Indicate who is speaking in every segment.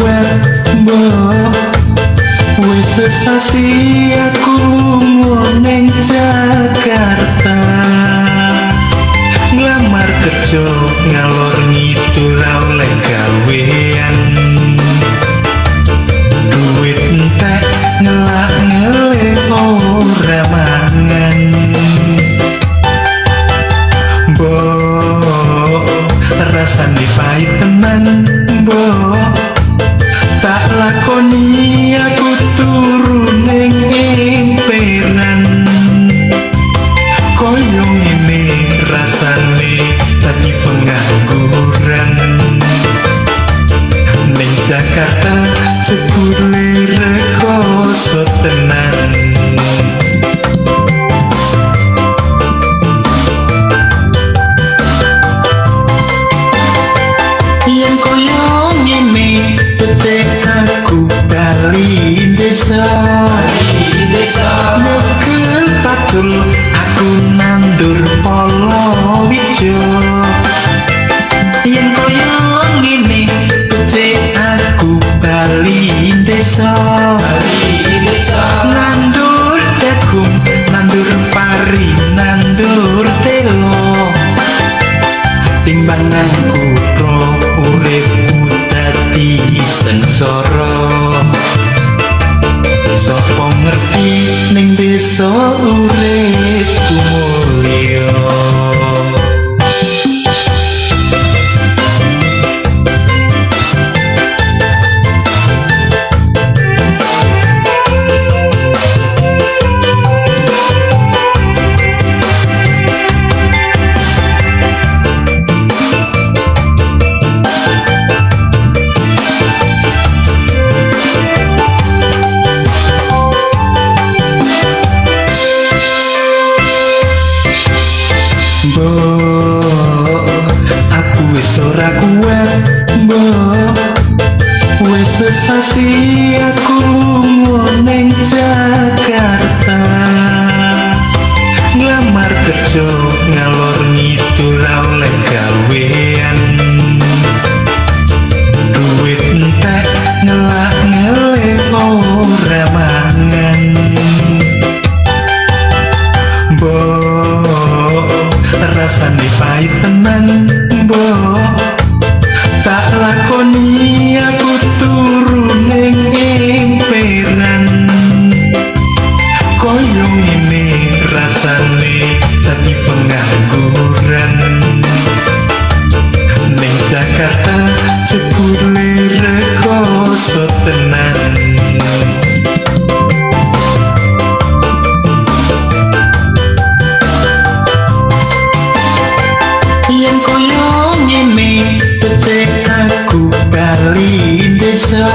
Speaker 1: kuat mbok wis sesasi aku lunga ning Jakarta nglamar kerja ngalor ngidul oleh gawean duit entek ngelak ngele ora mangan mbok rasane pahit tenan mbok tak lakoni aku turun ning emperan koyo ngene rasane dadi pengangguran ning Jakarta jebule rekoso tenan yen koyo ngene becek aku bali desa nyekel patul aku nandur polo wijo yen koyo ngene becek aku bali desa nandur jagung nandur pari nandur telo timbang aku pro uripku dadi sengsara sapa ngerti ning desa uripku mulya aku wis ora kuat mbok wis sesasi aku lunga ning Jakarta nglamar kerja ngalor ngidul oleh gawean duit entek ngelak ngele ora mangan rasane pahit tenan mbok tak lakoni aku turun ning emperan koyo ngene rasane dadi pengangguran ning Jakarta jebule rekoso tenan yen koyo ngene becek aku bali desa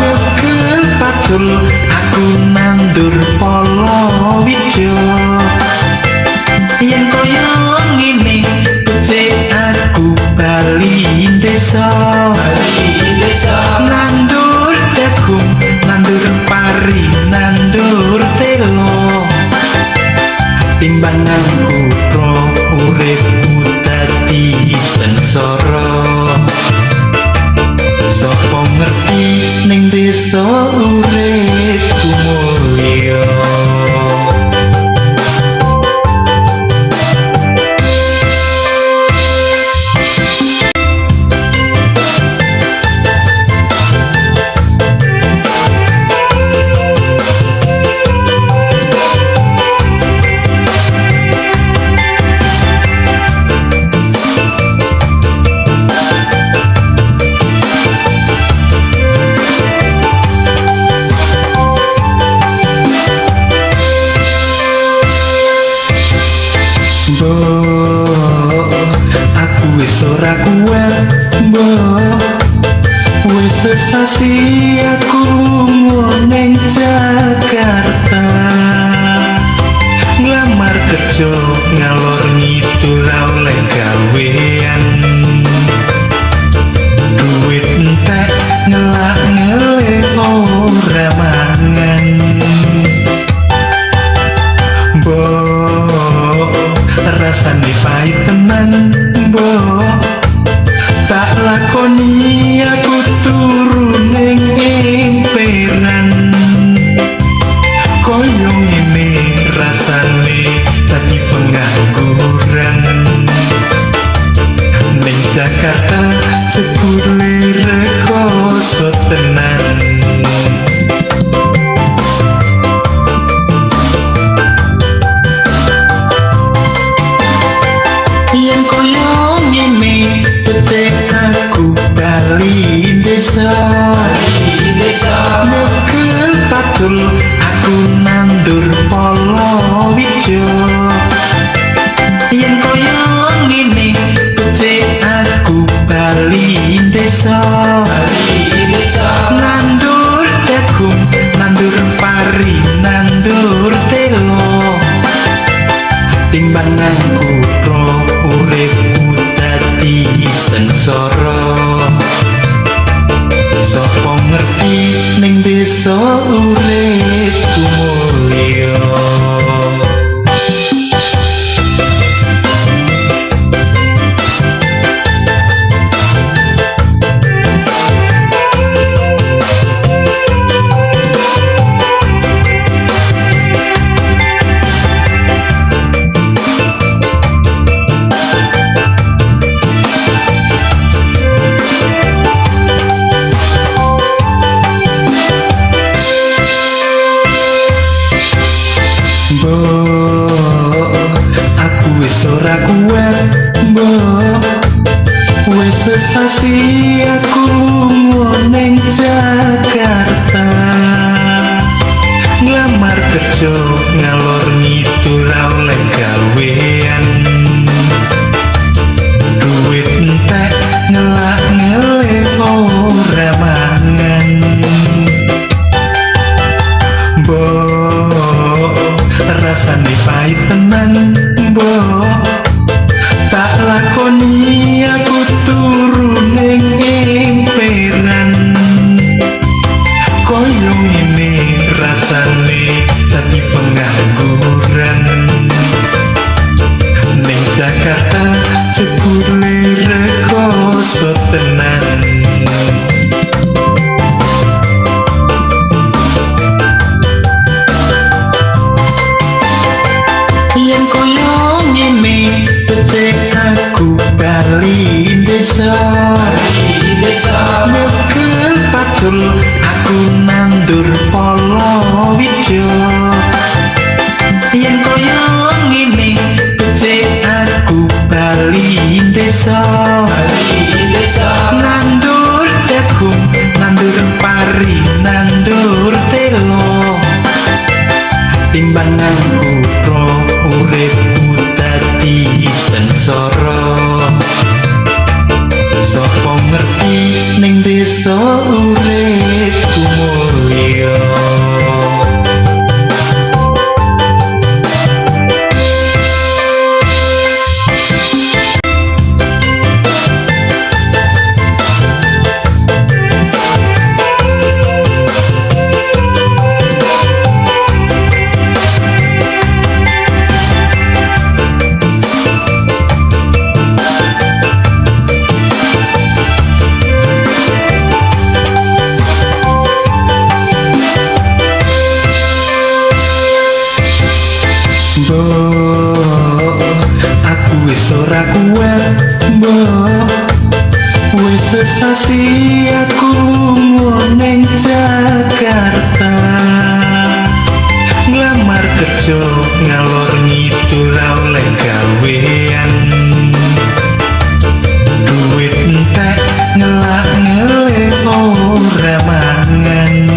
Speaker 1: nyekel patul aku nandur polo wijo yen koyo ngene becek aku bali desa nandur jagung nandur pari nandur telo timbanganku pro uripku dadi sengsara sapa ngerti ning desa uripku mulya aku wis ora kuat mbok wis sesasi aku lunga ning Jakarta nglamar kerja ngalor ngidul oleh gawean duit entek ngelak ngele ora mangan rasane pahit tenan mbok tak lakoni aku desa nyekel patul aku nandur palawija yen koyo ngene becik aku bali desa nandur jagung nandur pari nandur telo timbang nang kutha uripku dadi sengsara sapa ngerti ning desa uripku mulya aku wis ora kuat mbok wis sesasi aku lunga ning Jakarta nglamar kerja ngalor ngidul oleh gawean duit entek ngelak ngelek ora mangan rasane pahit tenan mbok tak lakoni aku turu ning emperan koyo ngene rasane dadi pengangguran ning Jakarta jebule rekoso tenan yen koyo ngene becik aku bali desa nyekel patul aku nandur palawija yen koyo ngene becik aku bali desa nandur jagung nandur pari nandur telo timbang nang kutha uripku dadi sengsara sapa ngerti ning desa uripku mulya aku wis ora kuat mbok wis sesasi aku lunga ning Jakarta nglamar kerja ngalor ngidul oleh gawean duit entek ngelak ngelek ora mangan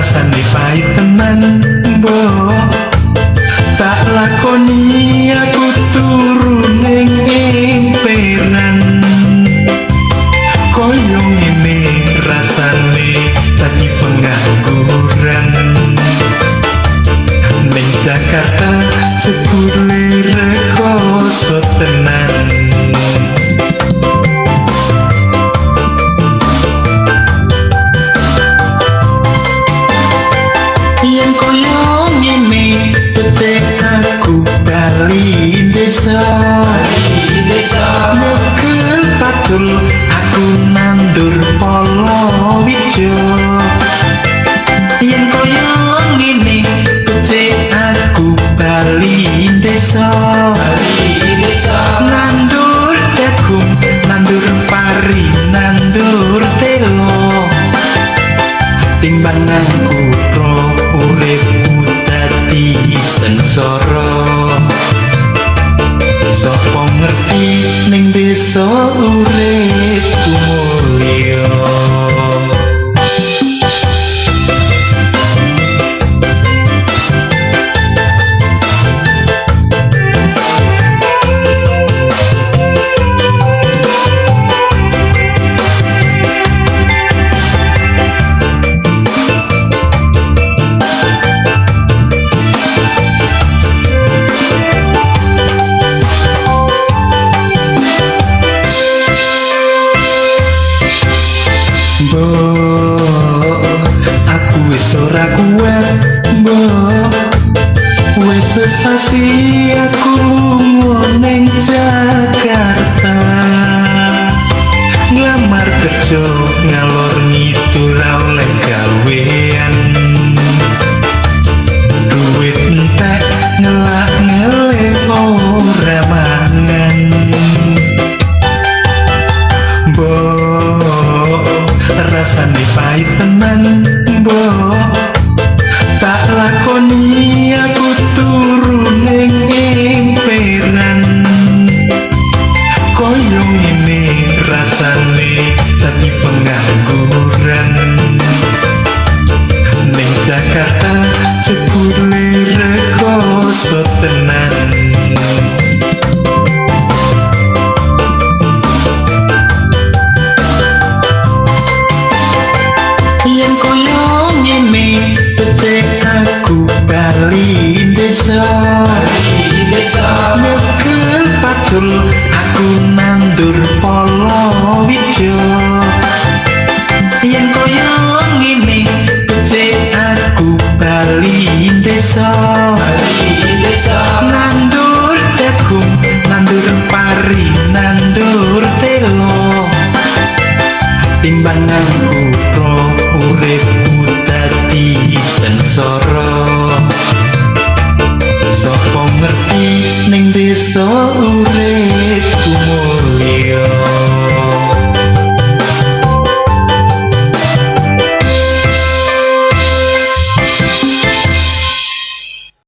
Speaker 1: rasane pahit tenan mbok tak lakoni aku turu ning emperan koyo ngene rasane dadi pengangguran ning Jakarta jebule rekoso tenan yen koyo ngene becik aku bali desa nyekel patul aku nandur palawija yen koyo ngene becik aku bali desa nandur jagung nandur pari nandur telo timbang nang kutha uripku dadi sengsara sapa ngerti ning desa uripku mulya. Mbok, aku wis ora kuat, mbok. Wis sesasi aku lunga ning Jakarta. Nglamar kerja ngalor ngidul oleh gawean. Duit entek ngelak ngelek ora mangan. Mbok, rasane pahit tenan, mbok. Tak lakoni aku turu ning emperan. Koyo ngene rasane dadi pengangguran. Ning Jakarta jebule rekoso tenan. Yen koyo ngene becik aku bali desa, nyekel patul aku nandur palawija. Yen koyo ngene becik aku bali desa,